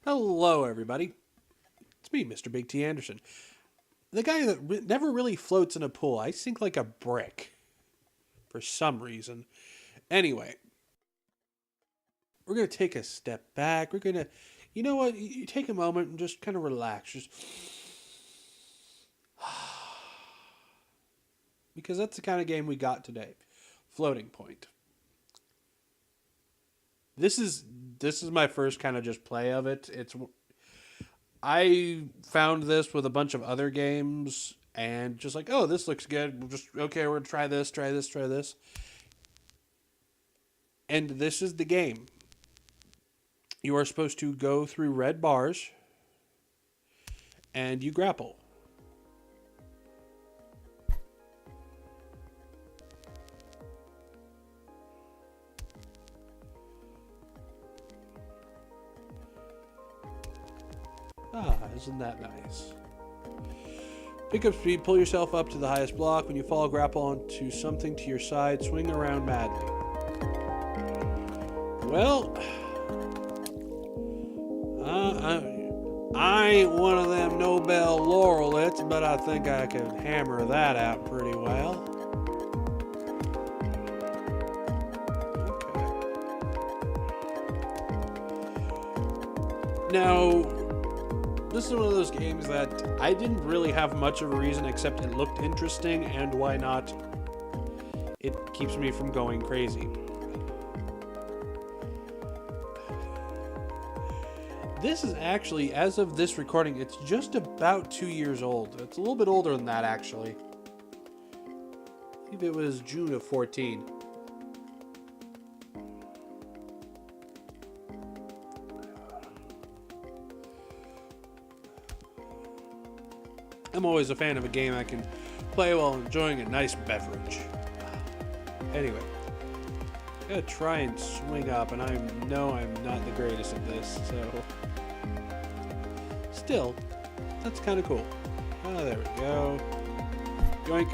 Hello, everybody. It's me, Mr. Big T. Anderson. The guy that never really floats in a pool. I sink like a brick for some reason. Anyway, we're going to take a step back. We're going to, you know what? You take a moment and just kind of relax. Just because that's the kind of game we got today. Floating Point. This is my first kind of just play of it. I found this with a bunch of other games and just like, oh, this looks good. We're gonna try this, try this, try this. And this is the game. You are supposed to go through red bars and you grapple. Ah, isn't that nice? Pick up speed, pull yourself up to the highest block. When you fall, grapple onto something to your side, swing around madly. Well, I ain't one of them Nobel laureates, but I think I can hammer that out pretty well. Okay. Now, this is one of those games that I didn't really have much of a reason except it looked interesting, and why not? It keeps me from going crazy. This is actually, as of this recording, it's just about 2 years old. It's a little bit older than that, actually. I believe it was June of 14. I'm always a fan of a game I can play while enjoying a nice beverage. Anyway, I gotta try and swing up, and I know I'm not the greatest at this, so... Still, that's kind of cool. Oh, there we go. Yoink.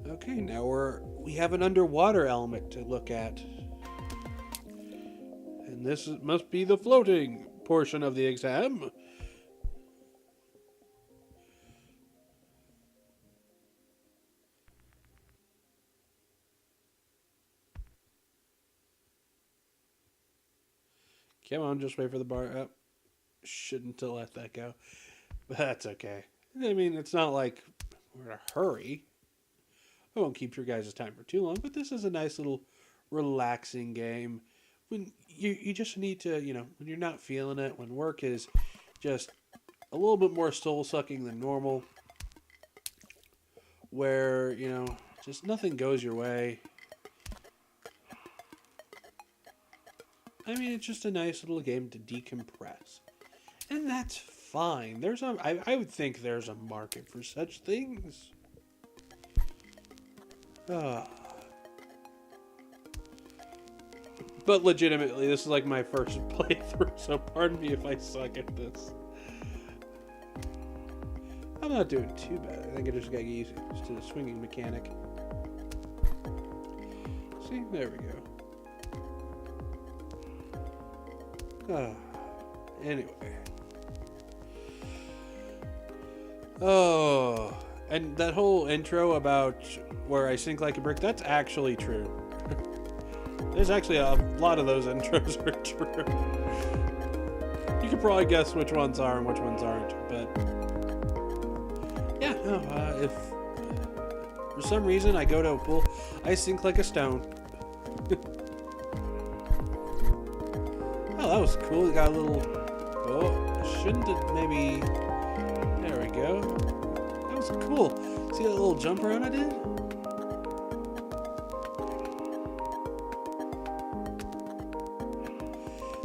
Okay, now we have an underwater element to look at. And this must be the floating portion of the exam. Come on, just wait for the bar up. Shouldn't have let that go. But that's okay. I mean, it's not like we're in a hurry. I won't keep your guys' time for too long, but this is a nice little relaxing game. When you just need to, when you're not feeling it, when work is just a little bit more soul-sucking than normal, where, just nothing goes your way. I mean, it's just a nice little game to decompress. And that's fine. I would think there's a market for such things. But legitimately, this is like my first playthrough, so pardon me if I suck at this. I'm not doing too bad. I think I just got used to the swinging mechanic. See, there we go. Anyway. Oh, and that whole intro about where I sink like a brick, that's actually true. There's actually a lot of those intros are true. You can probably guess which ones are and which ones aren't, but yeah, no, if for some reason I go to a pool, I sink like a stone. Oh, that was cool. It got a little... Oh, shouldn't it maybe... There we go. That was cool. See that little jump around I did?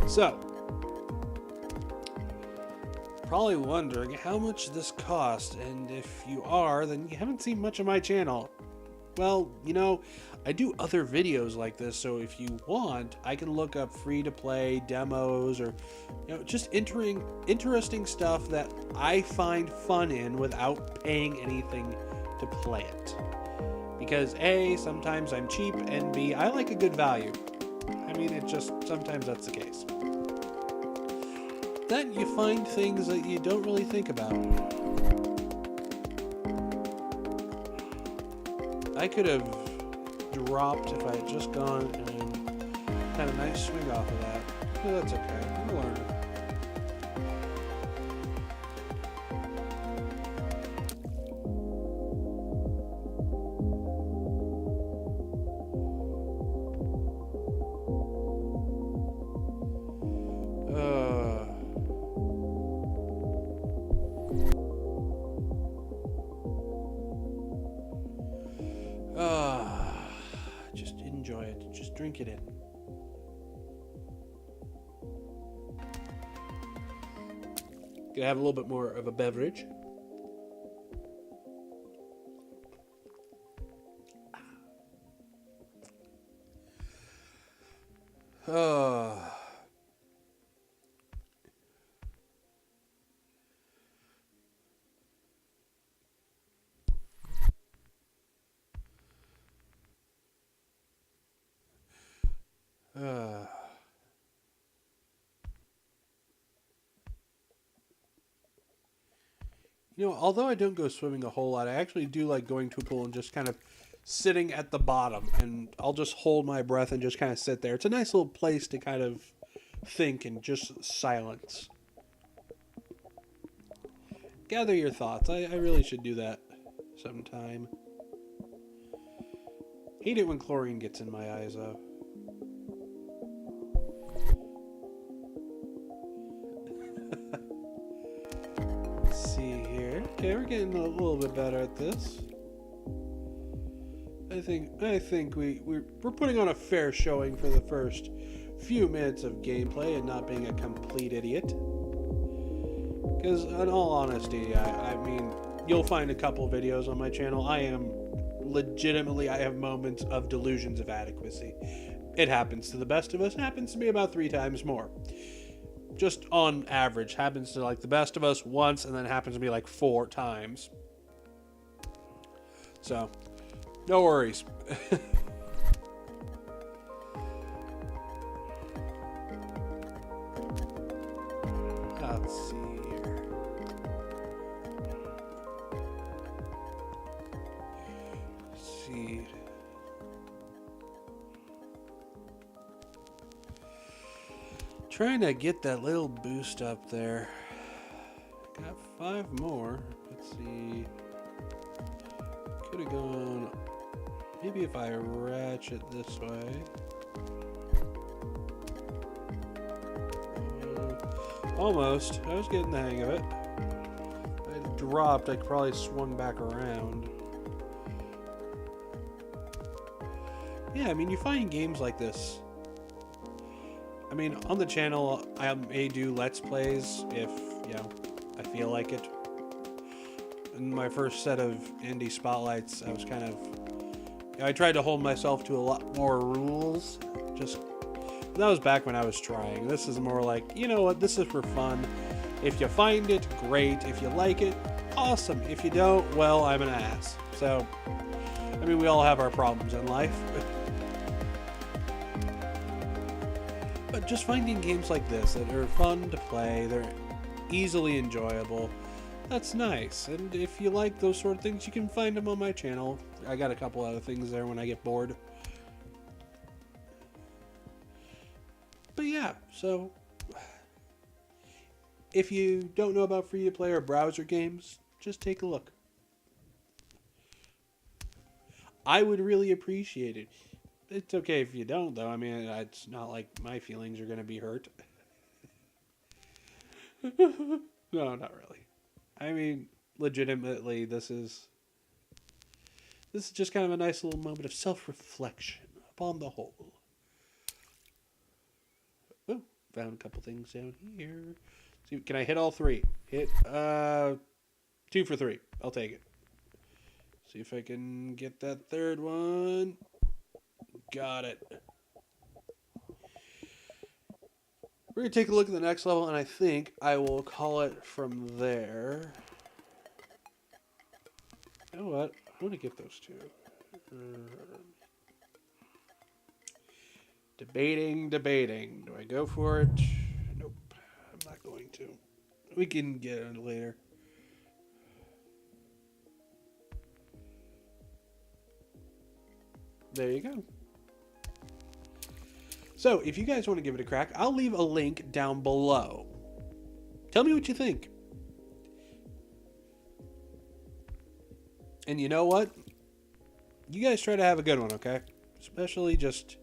So, probably wondering how much this cost, and if you are, then you haven't seen much of my channel. Well, you know, I do other videos like this, so if you want, I can look up free-to-play demos or, you know, just interesting stuff that I find fun in without paying anything to play it. Because A, sometimes I'm cheap, and B, I like a good value. I mean, it just, sometimes that's the case. Then you find things that you don't really think about. I could have dropped if I had just gone and had a nice swing off of that. But that's okay. I'm learning. Just enjoy it. Just drink it in. Gonna have a little bit more of a beverage. Uh, uh, you know, although I don't go swimming a whole lot, I actually do like going to a pool and just kind of sitting at the bottom, and I'll just hold my breath and just kind of sit there. It's a nice little place to kind of think and just silence. Gather your thoughts. I really should do that sometime. Hate it when chlorine gets in my eyes, though. Let's see here. Okay, we're getting a little bit better at this. I think we're putting on a fair showing for the first few minutes of gameplay and not being a complete idiot. Because in all honesty, I mean, you'll find a couple videos on my channel. I have moments of delusions of adequacy. It happens to the best of us. It happens to me about 3 times more. Just on average, happens to like the best of us once, and then happens to me like 4 times. So, no worries. Let's see here. Let's see. Trying to get that little boost up there. Got 5 more. Let's see. Could have gone. Maybe if I ratchet this way. Almost. I was getting the hang of it. I dropped. I probably swung back around. Yeah, I mean, you find games like this. I mean, on the channel, I may do Let's Plays if, you know, I feel like it. In my first set of indie spotlights, I was kind of... I tried to hold myself to a lot more rules. That was back when I was trying. This is more like, you know what, this is for fun. If you find it, great. If you like it, awesome. If you don't, well, I'm an ass. So, I mean, we all have our problems in life. But just finding games like this that are fun to play, they're easily enjoyable, that's nice. And if you like those sort of things, you can find them on my channel. I got a couple other things there when I get bored. But yeah, so if you don't know about free-to-play or browser games, just take a look. I would really appreciate it. It's okay if you don't, though. I mean, it's not like my feelings are going to be hurt. No, not really. I mean, legitimately, this is just kind of a nice little moment of self-reflection upon the whole. Oh, found a couple things down here. See, can I hit all 3? Hit 2 for 3. I'll take it. See if I can get that third one. Got it. We're going to take a look at the next level, and I think I will call it from there. You know what? I want to get those two. Debating. Do I go for it? Nope. I'm not going to. We can get it later. There you go. So, if you guys want to give it a crack, I'll leave a link down below. Tell me what you think. And you know what? You guys try to have a good one, okay? Especially just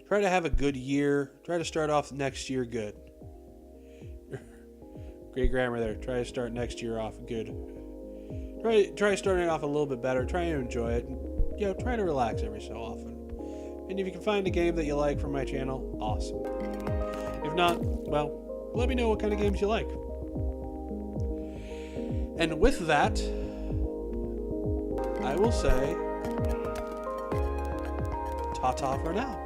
try to have a good year. Try to start off next year good. Great grammar there. Try to start next year off good. Try starting off a little bit better. Try to enjoy it. You know, try to relax every so often. And if you can find a game that you like from my channel, awesome. If not, well, let me know what kind of games you like. And with that, I will say, ta-ta for now.